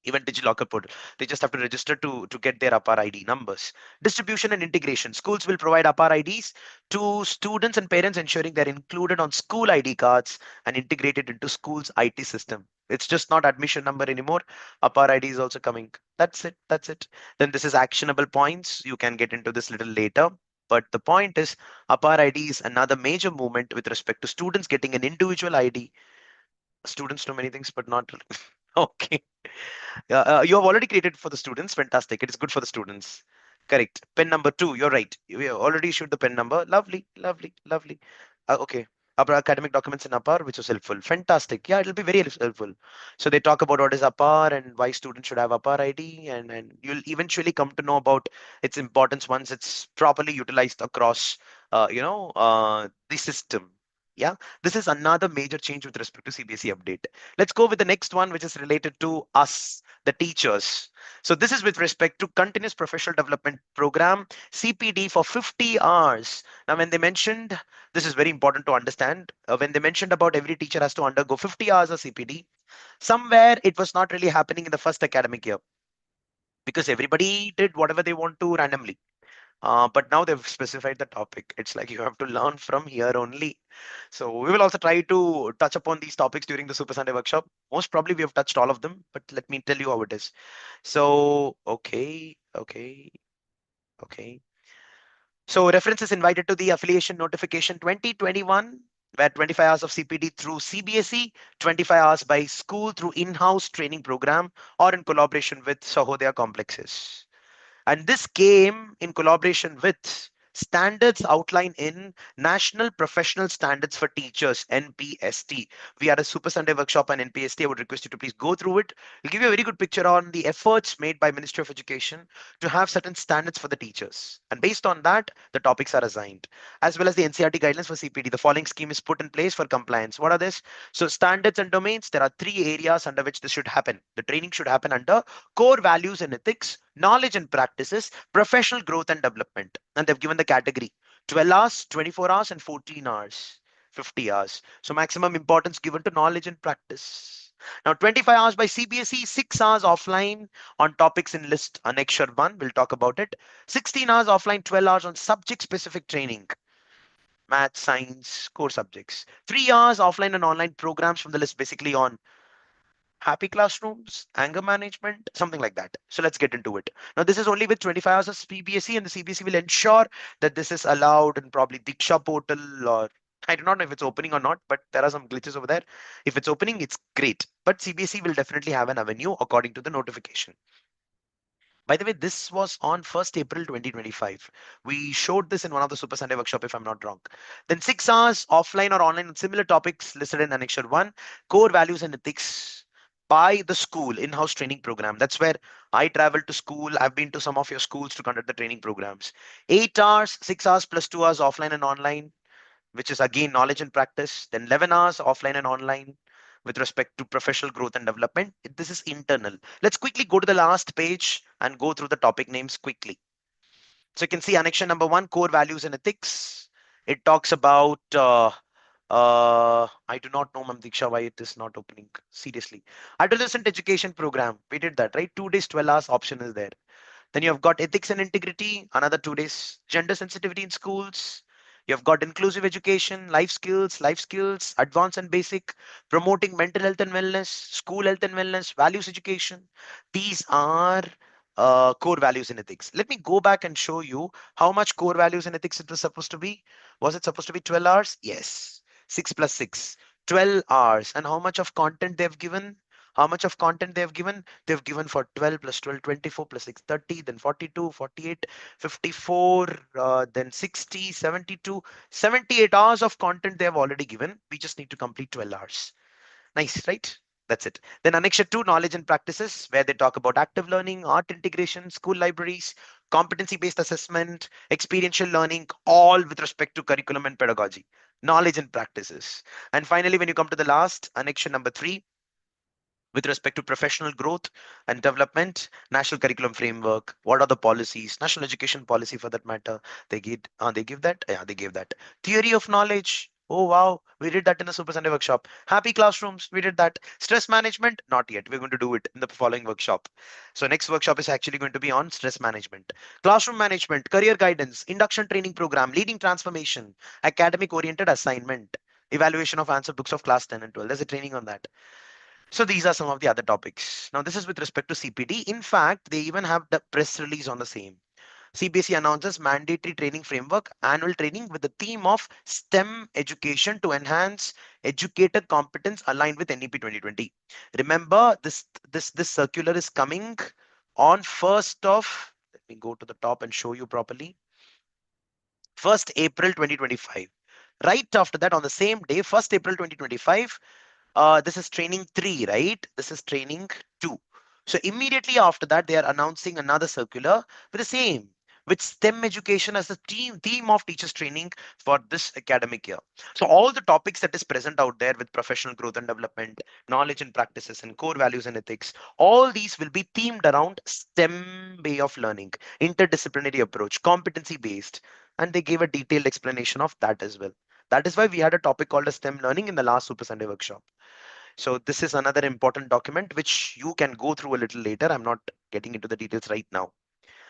S5: even DigiLocker portal. They just have to register to get their APAR ID numbers. Distribution and integration. Schools will provide APAR IDs to students and parents, ensuring they're included on school ID cards and integrated into school's IT system. It's just not admission number anymore. APAR ID is also coming. That's it. That's it. Then this is actionable points. You can get into this little later. But the point is, APAR ID is another major movement with respect to students getting an individual ID. Students know many things, but not. Okay. You have already created for the students. Fantastic. It is good for the students. Correct. Pen number 2. You're right. We have already issued the pen number. Lovely, lovely, lovely. Okay. Upper academic documents in APAR, which was helpful. Fantastic. Yeah, it'll be very helpful. So they talk about what is APAR and why students should have APAR ID, and you'll eventually come to know about its importance once it's properly utilized across the system. Yeah, this is another major change with respect to CBSE update. Let's go with the next one, which is related to us, the teachers. So this is with respect to continuous professional development program, CPD, for 50 hours. Now, when they mentioned, this is very important to understand. When they mentioned about every teacher has to undergo 50 hours of CPD, somewhere it was not really happening in the first academic year because everybody did whatever they want to randomly. But now they've specified the topic. It's like you have to learn from here only. So we will also try to touch upon these topics during the Super Sunday workshop. Most probably we have touched all of them, but let me tell you how it is. So, okay. So reference is invited to the affiliation notification 2021, where 25 hours of CPD through CBSE, 25 hours by school through in-house training program or in collaboration with Sahodaya complexes. And this came in collaboration with standards outlined in National Professional Standards for Teachers, NPST. We had a Super Sunday workshop on NPST. I would request you to please go through it. It'll give you a very good picture on the efforts made by Ministry of Education to have certain standards for the teachers. And based on that, the topics are assigned, as well as the NCRT guidelines for CPD. The following scheme is put in place for compliance. What are this? So standards and domains, there are three areas under which this should happen. The training should happen under core values and ethics, knowledge and practices, professional growth and development. And they've given the category 12 hours, 24 hours, and 14 hours, 50 hours. So maximum importance given to knowledge and practice. Now 25 hours by CBSE, 6 hours offline on topics in list annexure 1. We'll talk about it. 16 hours offline, 12 hours on subject specific training. Math, science, core subjects. 3 hours offline and online programs from the list, basically on happy classrooms, anger management, something like that. So let's get into it. Now, this is only with 25 hours of CBSE, and the CBSE will ensure that this is allowed in probably Diksha portal, or I do not know if it's opening or not, but there are some glitches over there. If it's opening, it's great. But CBSE will definitely have an avenue according to the notification. By the way, this was on 1st April 2025. We showed this in one of the Super Sunday workshop, if I'm not wrong. Then 6 hours offline or online on similar topics listed in Annexure 1, core values and ethics by the school in-house training program. That's where I traveled to school. I've been to some of your schools to conduct the training programs. 8 hours, 6 hours plus 2 hours offline and online, which is again knowledge and practice. Then 11 hours offline and online with respect to professional growth and development. This is internal. Let's quickly go to the last page and go through the topic names quickly. So you can see annexion number 1, core values and ethics. It talks about I do not know, Mam Diksha, why it is not opening. Seriously. Adolescent education program. We did that, right? 2 days, 12 hours option is there. Then you've got ethics and integrity, another 2 days. Gender sensitivity in schools. You've got inclusive education, life skills, advanced and basic, promoting mental health and wellness, school health and wellness, values education. These are core values in ethics. Let me go back and show you how much core values in ethics it was supposed to be. Was it supposed to be 12 hours? Yes. 6 plus 6, 12 hours. And how much of content they've given? How much of content they've given? They've given for 12 plus 12, 24 plus 6, 30, then 42, 48, 54, then 60, 72, 78 hours of content they have already given. We just need to complete 12 hours. Nice, right? That's it. Then Annexure 2, knowledge and practices, where they talk about active learning, art integration, school libraries, competency-based assessment, experiential learning, all with respect to curriculum and pedagogy, knowledge and practices. And finally, when you come to the last, Annexure number 3, with respect to professional growth and development, national curriculum framework, what are the policies, national education policy for that matter. They give that. Yeah, they gave that. Theory of knowledge. Oh wow, we did that in the Super Sunday workshop. Happy classrooms, we did that. Stress management, not yet. We're going to do it in the following workshop. So next workshop is actually going to be on stress management, classroom management, career guidance, induction training program, leading transformation, academic oriented assignment, evaluation of answer books of class 10 and 12. There's a training on that. So these are some of the other topics. Now, this is with respect to CPD. In fact, they even have the press release on the same. CBSE announces mandatory training framework, annual training with the theme of STEM education to enhance educator competence aligned with NEP 2020. Remember, this circular is coming on 1st of, let me go to the top and show you properly. 1st April 2025. Right after that, on the same day, 1st April 2025, this is training 3, right? This is training 2. So immediately after that, they are announcing another circular with the same with STEM education as the theme of teachers training for this academic year. So all the topics that is present out there with professional growth and development, knowledge and practices, and core values and ethics, all these will be themed around STEM way of learning, interdisciplinary approach, competency based, and they gave a detailed explanation of that as well. That is why we had a topic called as STEM learning in the last Super Sunday workshop. So this is another important document which you can go through a little later. I'm not getting into the details right now.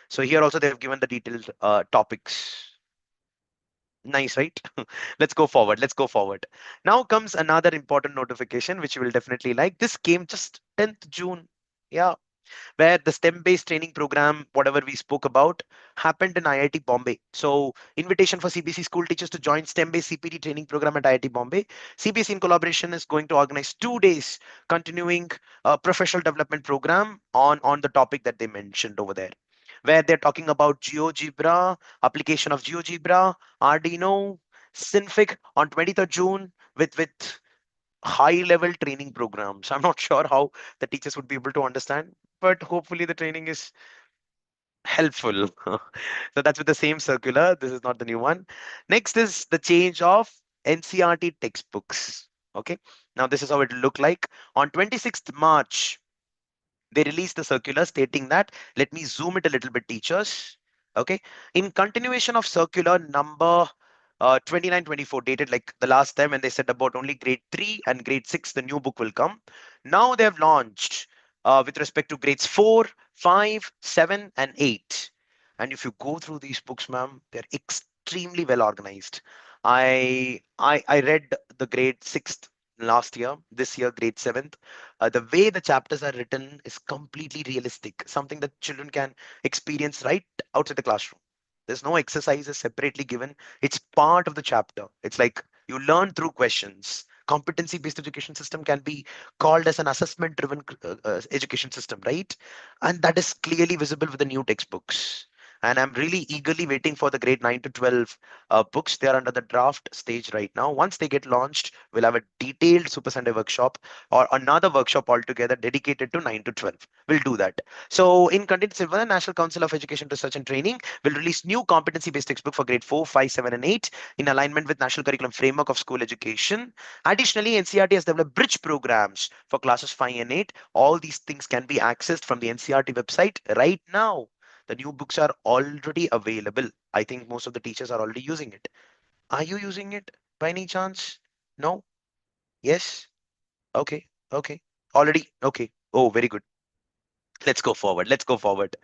S5: So here also they've given the detailed topics. Nice, right? Let's go forward. Let's go forward. Now comes another important notification which you will definitely like. This came just 10th June. Yeah, where the STEM-based training program, whatever we spoke about, happened in IIT Bombay. So invitation for CBSE school teachers to join STEM-based CPT training program at IIT Bombay. CBSE in collaboration is going to organize 2 days continuing professional development program on the topic that they mentioned over there, where they're talking about GeoGebra, application of GeoGebra, Arduino, Synfig on 23rd June with high level training programs. I'm not sure how the teachers would be able to understand, but hopefully the training is helpful. So that's with the same circular. This is not the new one. Next is the change of NCRT textbooks. Okay. Now this is how it look like. On 26th March, they released the circular stating that, let me zoom it a little bit, teachers. Okay. In continuation of circular number 2924, dated like the last time when they said about only grade 3 and grade 6, the new book will come. Now they have launched with respect to grades 4, 5, 7, and 8. And if you go through these books, ma'am, they're extremely well organized. I read the grade 6th last year, this year, grade 7th. The way the chapters are written is completely realistic, something that children can experience right outside the classroom. There's no exercises separately given. It's part of the chapter. It's like you learn through questions. Competency based education system can be called as an assessment driven education system, right? And that is clearly visible with the new textbooks. And I'm really eagerly waiting for the grade 9 to 12 books. They are under the draft stage right now. Once they get launched, we'll have a detailed Super Sunday workshop or another workshop altogether dedicated to 9 to 12. We'll do that. So in continuation, the National Council of Education Research and Training will release new competency-based textbook for grade 4, 5, 7, and 8 in alignment with National Curriculum Framework of School Education. Additionally, NCRT has developed bridge programs for classes 5 and 8. All these things can be accessed from the NCRT website right now. The new books are already available. I think most of the teachers are already using it. Are you using it by any chance? No? Yes? Okay. Okay. Already? Okay. Oh, very good. Let's go forward. Let's go forward.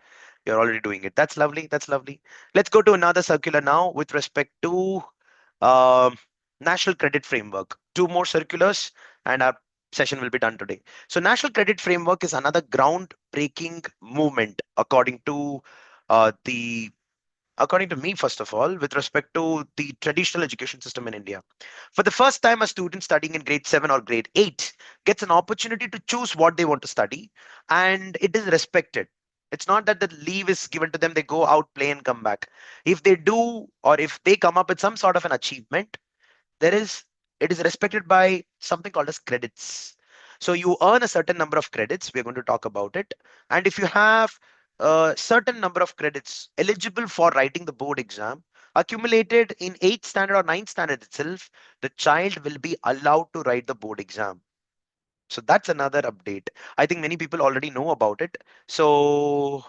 S5: You're already doing it. That's lovely. That's lovely. Let's go to another circular now with respect to um, National Credit Framework. Two more circulars and our session will be done today. So National Credit Framework is another groundbreaking movement the according to me, first of all, with respect to the traditional education system in India. For the first time, a student studying in grade 7 or grade 8 gets an opportunity to choose what they want to study, and it is respected. It's not that the leave is given to them, they go out, play, and come back. If they do, or if they come up with some sort of an achievement, there is it is respected by something called as credits. So you earn a certain number of credits. We're going to talk about it. And if you have a certain number of credits eligible for writing the board exam accumulated in 8th standard or 9th standard itself, the child will be allowed to write the board exam. So that's another update. I think many people already know about it. So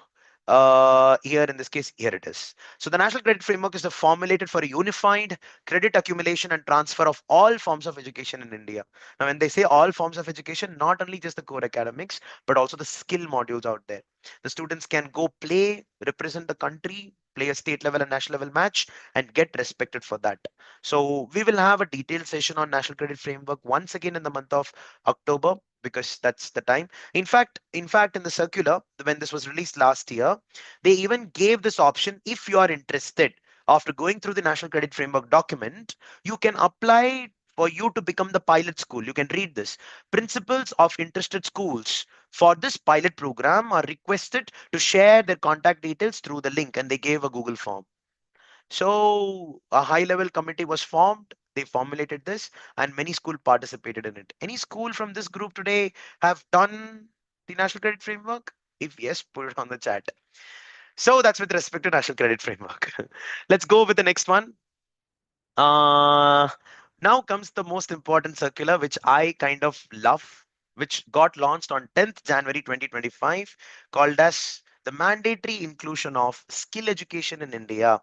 S5: here in this case, here it is. So the National Credit Framework is formulated for a unified credit accumulation and transfer of all forms of education in India. Now, when they say all forms of education, not only just the core academics, but also the skill modules out there. The students can go play, represent the country, play a state level and national level match, and get respected for that. So we will have a detailed session on National Credit Framework once again in the month of October, because that's the time. In fact, in the circular, when this was released last year, they even gave this option. If you are interested, after going through the National Credit Framework document, you can apply for you to become the pilot school. You can read this. Principals of interested schools for this pilot program are requested to share their contact details through the link, and they gave a Google form. So a high level committee was formed. They formulated this and many schools participated in it. Any school from this group today have done the National Credit Framework? If yes, put it on the chat. So that's with respect to National Credit Framework. Let's go with the next one. Uh, Now comes the most important circular, which I kind of love, which got launched on 10th January 2025, called as the mandatory inclusion of skill education in India.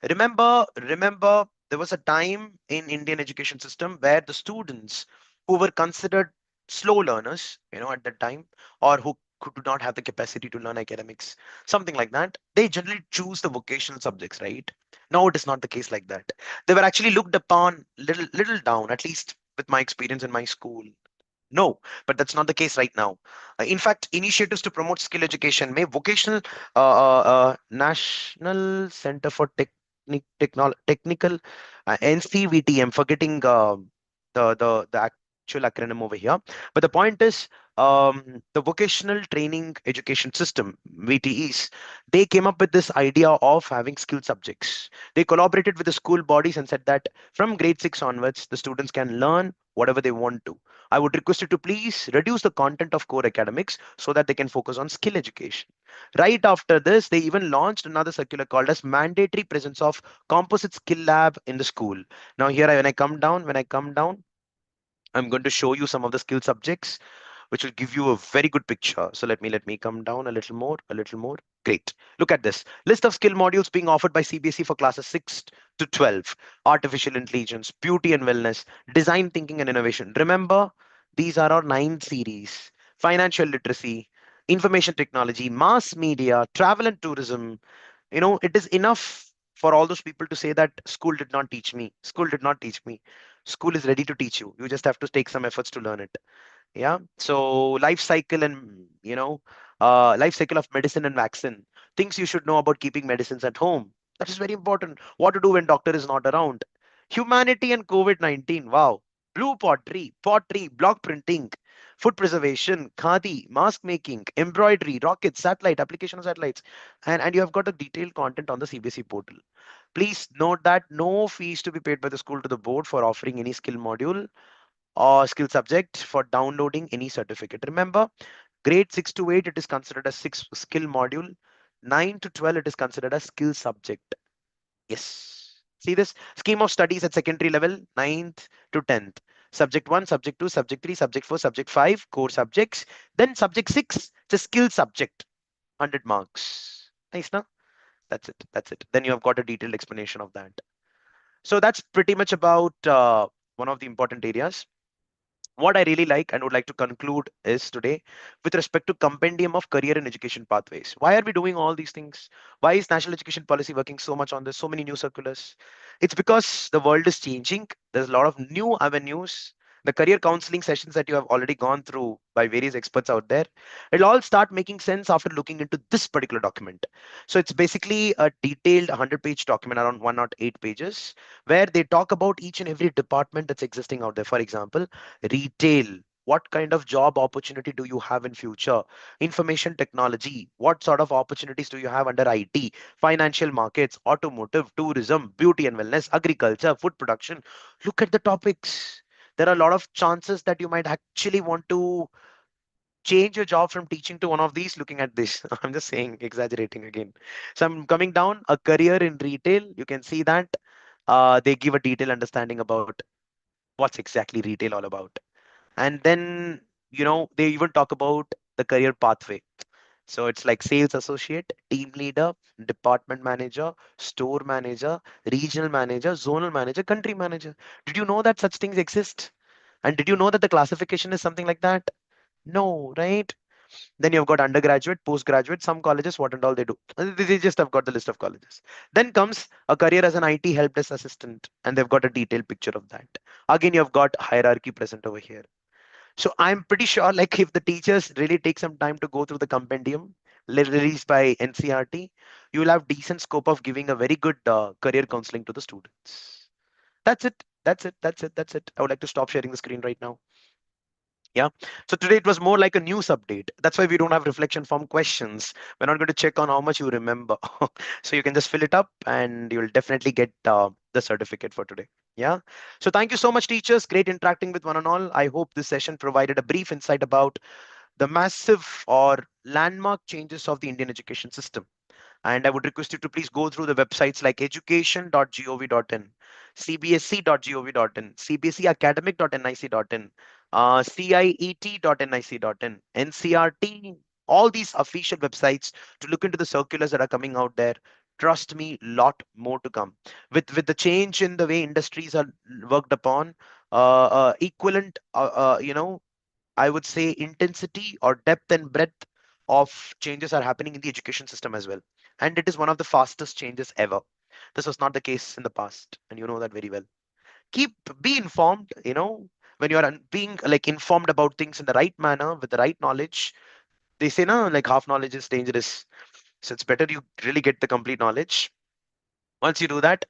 S5: Remember, there was a time in Indian education system where the students who were considered slow learners, at that time, or who do not have the capacity to learn academics, something like that, they generally choose the vocational subjects, right? No, it is not the case like that. They were actually looked upon little down, at least with my experience in my school. No, but that's not the case right now. In fact, initiatives to promote skill education may vocational National Center for Technical NCVT. I'm forgetting the actual acronym over here. But the point is, the vocational training education system VTEs, they came up with this idea of having skill subjects. They collaborated with the school bodies and said that from grade 6 onwards, the students can learn whatever they want to. I would request you to please reduce the content of core academics so that they can focus on skill education. Right after this, they even launched another circular called as mandatory presence of composite skill lab in the school. Now here, when I come down, I'm going to show you some of the skill subjects which will give you a very good picture. So let me come down a little more, a little more. Great. Look at this list of skill modules being offered by CBSE for classes 6 to 12: artificial intelligence, beauty and wellness, design thinking and innovation. Remember, these are our 9 series: financial literacy, information technology, mass media, travel and tourism. It is enough for all those people to say that school did not teach me. School did not teach me. School is ready to teach you. You just have to take some efforts to learn it. Yeah. So life cycle of medicine and vaccine, things you should know about keeping medicines at home, that is very important. What to do when doctor is not around. Humanity and COVID-19. Wow. Blue pottery, block printing, food preservation, khadi, mask making, embroidery, rockets, satellite application of satellites. And you have got a detailed content on the CBSE portal. Please note that no fees to be paid by the school to the board for offering any skill module or skill subject for downloading any certificate. Remember, grade 6 to 8, it is considered a 6 skill module. 9 to 12, it is considered a skill subject. Yes. See this scheme of studies at secondary level, 9th to 10th. Subject 1, subject 2, subject 3, subject 4, subject 5, core subjects. Then subject 6, it's a skill subject, 100 marks. Nice, no? That's it. That's it. Then you have got a detailed explanation of that. So that's pretty much about one of the important areas. What I really like and would like to conclude is today with respect to compendium of career and education pathways. Why are we doing all these things? Why is national education policy working so much on this? So many new circulars. It's because the world is changing. There's a lot of new avenues. The career counseling sessions that you have already gone through by various experts out there, it'll all start making sense after looking into this particular document. So it's basically a detailed 100-page document, around 108 pages, where they talk about each and every department that's existing out there. For example, retail, what kind of job opportunity do you have in future? Information technology, what sort of opportunities do you have under IT? Financial markets, automotive, tourism, beauty and wellness, agriculture, food production. Look at the topics. There are a lot of chances that you might actually want to change your job from teaching to one of these looking at this. I'm just saying, exaggerating again. So I'm coming down a career in retail. You can see that they give a detailed understanding about what's exactly retail all about. And then, they even talk about the career pathway. So it's like sales associate, team leader, department manager, store manager, regional manager, zonal manager, country manager. Did you know that such things exist? And did you know that the classification is something like that? No, right? Then you've got undergraduate, postgraduate, some colleges, what and all they do. They just have got the list of colleges. Then comes a career as an IT help desk assistant, and they've got a detailed picture of that. Again, you've got hierarchy present over here. So I'm pretty sure, like, if the teachers really take some time to go through the compendium released by NCRT, you will have decent scope of giving a very good career counseling to the students. That's it. That's it. That's it. That's it. I would like to stop sharing the screen right now. Yeah. So today it was more like a news update. That's why we don't have reflection form questions. We're not going to check on how much you remember. So you can just fill it up and you'll definitely get the certificate for today. Yeah. So thank you so much, teachers. Great interacting with one and all. I hope this session provided a brief insight about the massive or landmark changes of the Indian education system. And I would request you to please go through the websites like education.gov.in, cbse.gov.in, cbseacademic.nic.in, ciet.nic.in, NCRT, all these official websites to look into the circulars that are coming out there. Trust me, lot more to come. With the change in the way industries are worked upon, equivalent, I would say intensity or depth and breadth of changes are happening in the education system as well. And it is one of the fastest changes ever. This was not the case in the past, and you know that very well. Be informed, when you are being like informed about things in the right manner with the right knowledge. They say, no, like half knowledge is dangerous. So it's better you really get the complete knowledge. Once you do that,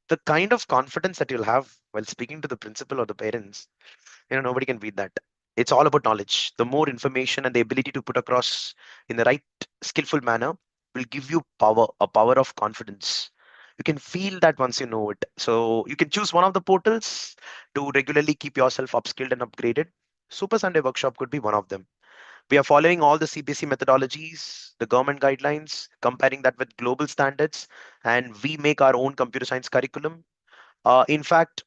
S5: the kind of confidence that you'll have while speaking to the principal or the parents, nobody can beat that. It's all about knowledge. The more information and the ability to put across in the right skillful manner will give you power, a power of confidence. You can feel that once you know it. So you can choose one of the portals to regularly keep yourself upskilled and upgraded. Super Sunday Workshop could be one of them. We are following all the CBSE methodologies, the government guidelines, comparing that with global standards, and we make our own computer science curriculum. In fact,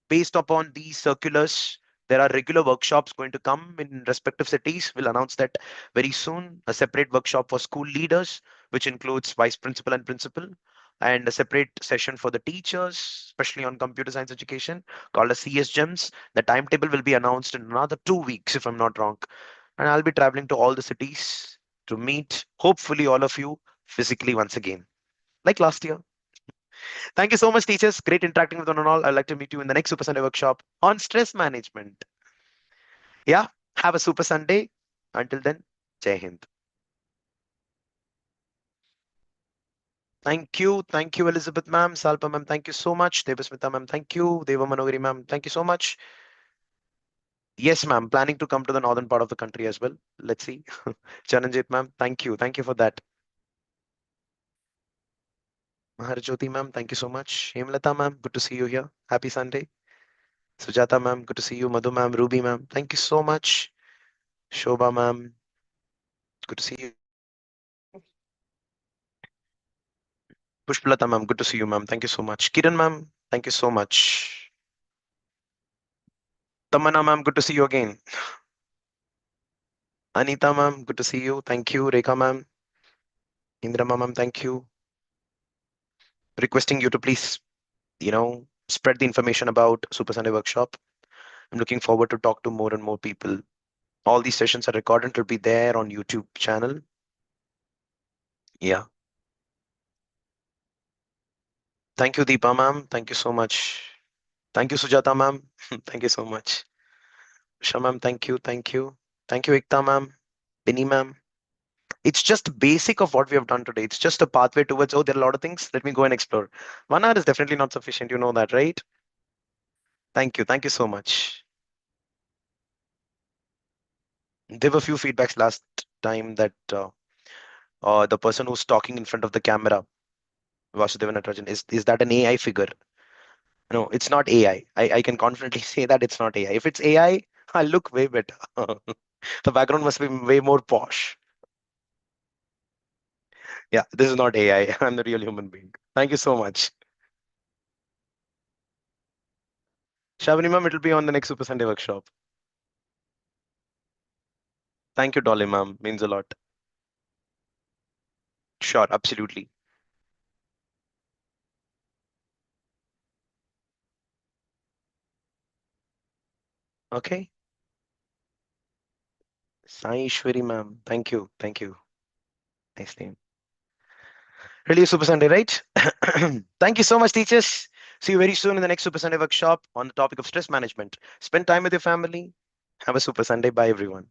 S5: based upon these circulars, there are regular workshops going to come in respective cities. We'll announce that very soon. A separate workshop for school leaders, which includes vice principal and principal, and a separate session for the teachers, especially on computer science education, called as CS Gems. The timetable will be announced in another 2 weeks, if I'm not wrong. And I'll be traveling to all the cities to meet, hopefully, all of you physically once again, like last year. Thank you so much, teachers. Great interacting with one and all. I'd like to meet you in the next Super Sunday workshop on stress management. Yeah, have a Super Sunday. Until then, Jai Hind. Thank you, Elizabeth ma'am, Salpa ma'am, thank you so much. Devasmita ma'am, thank you. Deva Manogari ma'am, thank you so much. Yes, ma'am, planning to come to the northern part of the country as well. Let's see. Charanjit ma'am, thank you for that. Maharjyoti ma'am, thank you so much. Hemlata ma'am, good to see you here. Happy Sunday. Sujata ma'am, good to see you. Madhu ma'am, Ruby ma'am, thank you so much. Shobha ma'am, good to see you. Pushpalata ma'am, good to see you, ma'am. Thank you so much. Kiran ma'am, thank you so much. Tamanna ma'am, good to see you again. Anita ma'am, good to see you. Thank you. Rekha ma'am, Indra ma'am, thank you. Requesting you to please, spread the information about Super Sunday Workshop. I'm looking forward to talk to more and more people. All these sessions are recorded. It'll be there on YouTube channel. Yeah. Thank you, Deepa ma'am. Thank you so much. Thank you, Sujata ma'am. Thank you so much. Usha ma'am, thank you. Thank you. Thank you, Ekta ma'am. Binny ma'am. It's just basic of what we have done today. It's just a pathway towards, oh, there are a lot of things. Let me go and explore. 1 hour is definitely not sufficient. You know that, right? Thank you. Thank you so much. There were a few feedbacks last time that the person who's talking in front of the camera, Vasudevan Natarajan, is that an AI figure? No, it's not AI. I can confidently say that it's not AI. If it's AI, I'll look way better. The background must be way more posh. Yeah, this is not AI. I'm the real human being. Thank you so much. Shavani ma'am, it'll be on the next Super Sunday workshop. Thank you, Dolly ma'am. Means a lot. Sure, absolutely. Okay. Sai Ishwari ma'am. Thank you. Thank you. Nice name. Really a Super Sunday, right? Thank you so much, teachers. See you very soon in the next Super Sunday workshop on the topic of stress management. Spend time with your family. Have a Super Sunday. Bye, everyone.